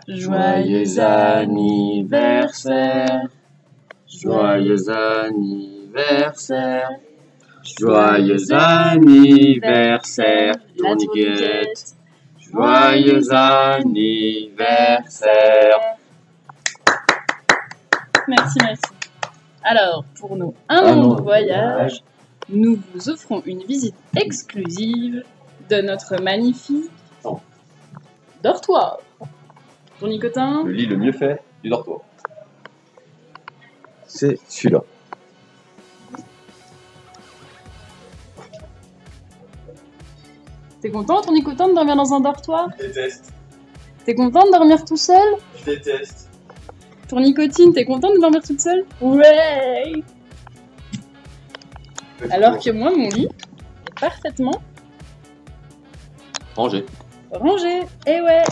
Joyeux anniversaire, joyeux anniversaire, joyeux anniversaire, Tourniquette, joyeux anniversaire. Merci, merci. Alors, pour nos 1 an de voyage, nous vous offrons une visite exclusive de notre magnifique dortoir. Tournicotin. Le lit le mieux fait du dortoir. C'est celui-là. T'es content, Tournicotin, de dormir dans un dortoir? Je déteste. T'es content de dormir tout seul? Je déteste. Tournicotine, t'es content de dormir toute seule? Ouais! Alors que moi, mon lit est parfaitement rangé. rangé. Et ouais!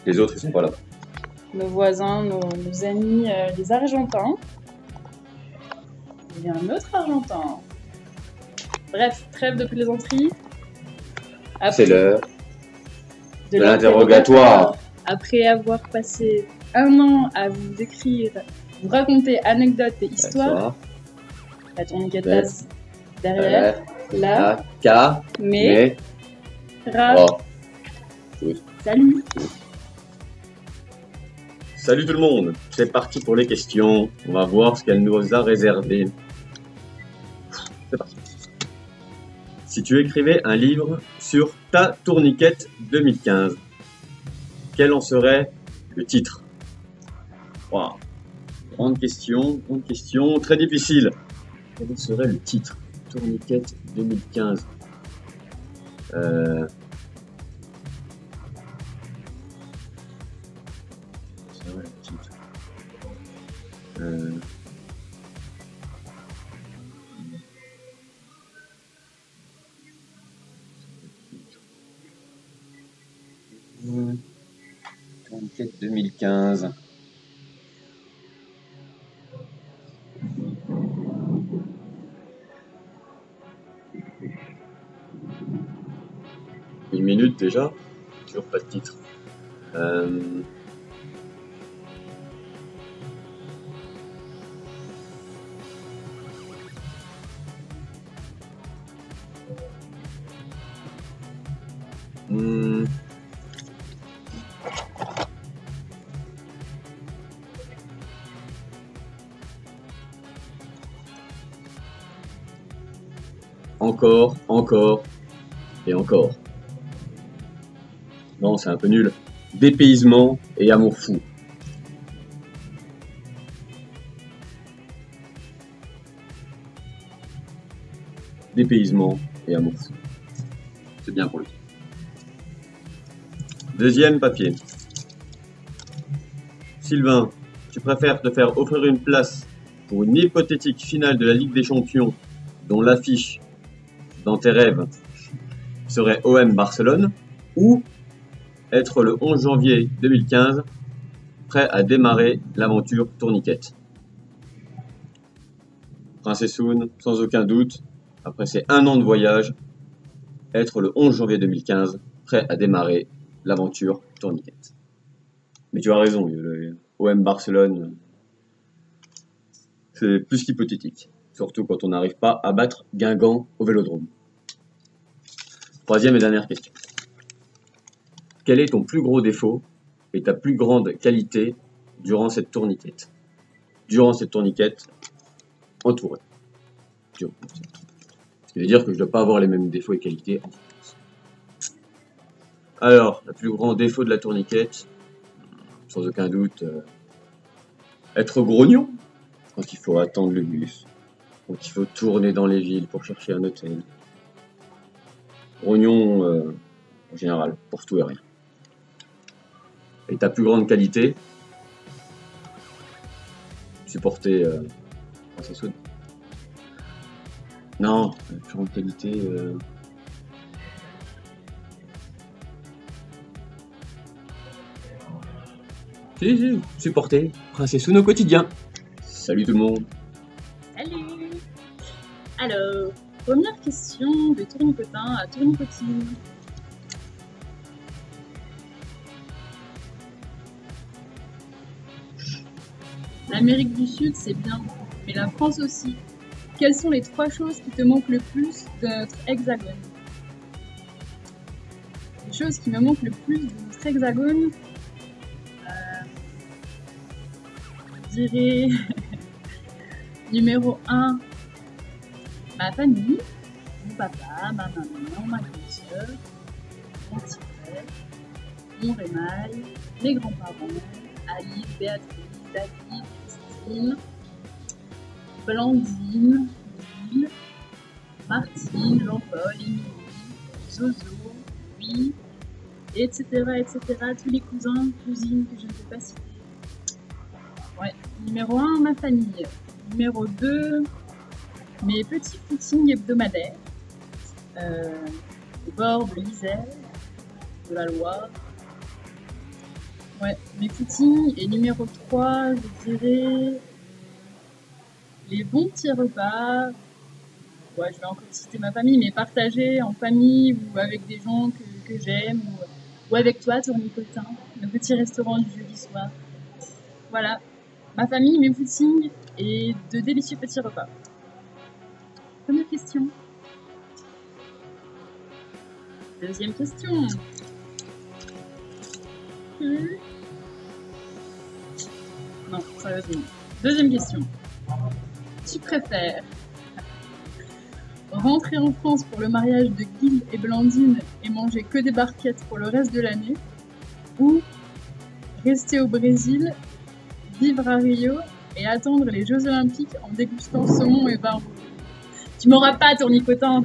Les autres, ils sont pas là. Nos voisins, nos amis, les Argentins. Il y a un autre Argentin. Bref, trêve de plaisanterie. C'est l'heure de l'interrogatoire. Après avoir passé 1 an à vous décrire, vous raconter anecdotes et histoires, la tourniquette passe derrière, là, mais, Salut. Salut tout le monde, c'est parti pour les questions. On va voir ce qu'elle nous a réservé. C'est parti. Si tu écrivais un livre sur ta tourniquette 2015, quel en serait le titre? Wow. Grande question, très difficile. Quel serait le titre? Tourniquette 2015. Tourniquette 2015. Une minute déjà, toujours pas de titre. Encore et encore. Non, c'est un peu nul. Dépaysement et amour fou. Dépaysement et amour fou. C'est bien pour lui. Deuxième papier. Sylvain, tu préfères te faire offrir une place pour une hypothétique finale de la Ligue des Champions dont l'affiche dans tes rêves serait OM Barcelone, ou être le 11 janvier 2015 prêt à démarrer l'aventure tourniquette? Princessoun, sans aucun doute, après ces 1 an de voyage, être le 11 janvier 2015 prêt à démarrer l'aventure tourniquette. Mais tu as raison, le OM Barcelone, c'est plus qu'hypothétique. Surtout quand on n'arrive pas à battre Guingamp au Vélodrome. Troisième et dernière question. Quel est ton plus gros défaut et ta plus grande qualité durant cette tourniquette? Durant cette tourniquette entourée. Ce qui veut dire que je ne dois pas avoir les mêmes défauts et qualités en France. Alors, le plus grand défaut de la tourniquette, sans aucun doute, être grognon quand il faut attendre le bus. Donc il faut tourner dans les villes pour chercher un hôtel. Rognon en général, pour tout et rien. Et ta plus grande qualité? Supporter Princessoun. Non, la plus grande qualité... Si, supporter Princessoun au quotidien. Salut tout le monde. Salut. Alors, Première question de Tournicotin à Tournicotine. L'Amérique du Sud, c'est bien, mais la France aussi. Quelles sont les 3 choses qui te manquent le plus de notre hexagone? Les choses qui me manquent le plus de notre hexagone, je dirais numéro 1, ma famille, mon papa, ma maman, ma grande sœur, mon petit frère, mon rémail, mes grands-parents, Alice, Béatrice, David, Christine, Blandine, Lille, Martine, Jean-Paul, Émilie, Zozo, lui, etc., etc. Tous les cousins, cousines que je ne peux pas citer. Ouais, numéro 1, ma famille. Numéro 2, mes petits footings hebdomadaires au bord de l'Isère, de la Loire. Ouais, mes footings. Et numéro 3, je dirais les bons petits repas. Ouais, je vais encore citer ma famille, mais partagés en famille ou avec des gens que j'aime ou avec toi, Tournicotin, le petit restaurant du jeudi soir. Voilà, ma famille, mes footings et de délicieux petits repas. Première question. Deuxième question. Non, sérieusement. Deuxième question. Tu préfères rentrer en France pour le mariage de Guil et Blandine et manger que des barquettes pour le reste de l'année, ou rester au Brésil, vivre à Rio et attendre les Jeux Olympiques en dégustant saumon et vin rouge? Tu m'auras pas, Tournicotin.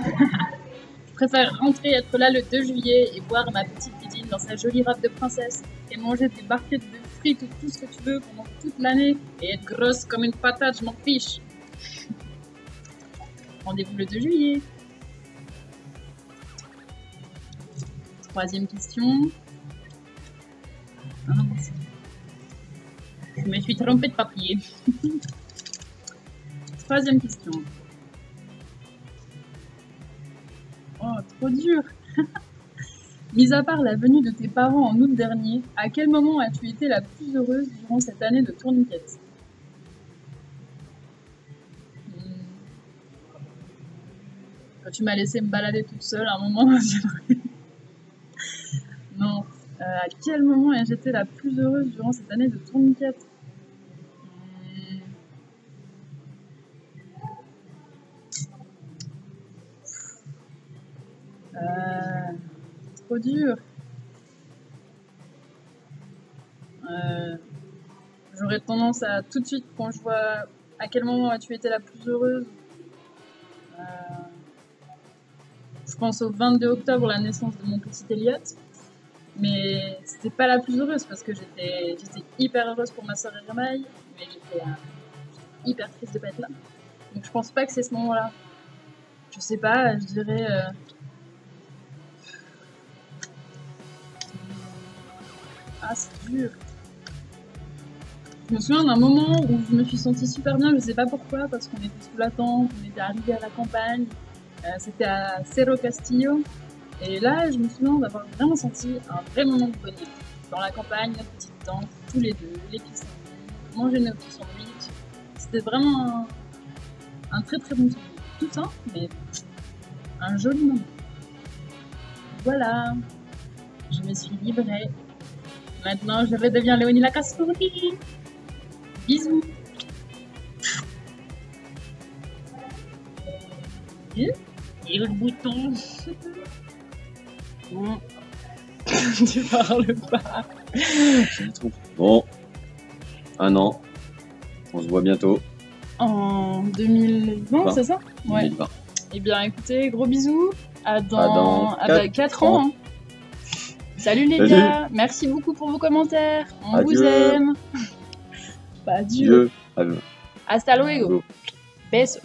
Je préfère rentrer, être là le 2 juillet et voir ma petite Guidine dans sa jolie robe de princesse et manger des barquettes de frites ou tout ce que tu veux pendant toute l'année et être grosse comme une patate, je m'en fiche. Rendez-vous le 2 juillet. Troisième question. Ah non, je me suis trompée de papier. Troisième question. Oh, trop dur. Mis à part la venue de tes parents en août dernier, à quel moment as-tu été la plus heureuse durant cette année de tourniquette? Quand tu m'as laissé me balader toute seule à un moment. Non. À quel moment ai-je été la plus heureuse durant cette année de tourniquette? Trop dur. J'aurais tendance à tout de suite, quand je vois à quel moment as-tu été la plus heureuse, je pense au 22 octobre, la naissance de mon petit Elliot. Mais c'était pas la plus heureuse parce que j'étais hyper heureuse pour ma soeur et Remaille, mais j'étais hyper triste de pas être là. Donc je pense pas que c'est ce moment-là. Je sais pas, je dirais. Ah, c'est dur. Je me souviens d'un moment où je me suis sentie super bien, je sais pas pourquoi, parce qu'on était sous la tente, on était arrivés à la campagne, c'était à Cerro Castillo. Et là, je me souviens d'avoir vraiment senti un vrai moment de bonheur. Dans la campagne, notre petite tente, tous les deux, les petits sandwichs, manger nos petits sandwichs. C'était vraiment un très très bon souvenir. Tout simple, mais un joli moment. Voilà, je me suis livrée. Maintenant, je redeviens Léonie Lacassouri. Bisous. Et le bouton. Bon. Tu parles pas. Bon, un an. On se voit bientôt. En 2020, c'est ça? Ouais. 2020. Eh bien, écoutez, gros bisous. À dans 4 ans. Hein. Salut les gars. Merci beaucoup pour vos commentaires. On vous aime. Bah, adieu. Hasta luego. Besos.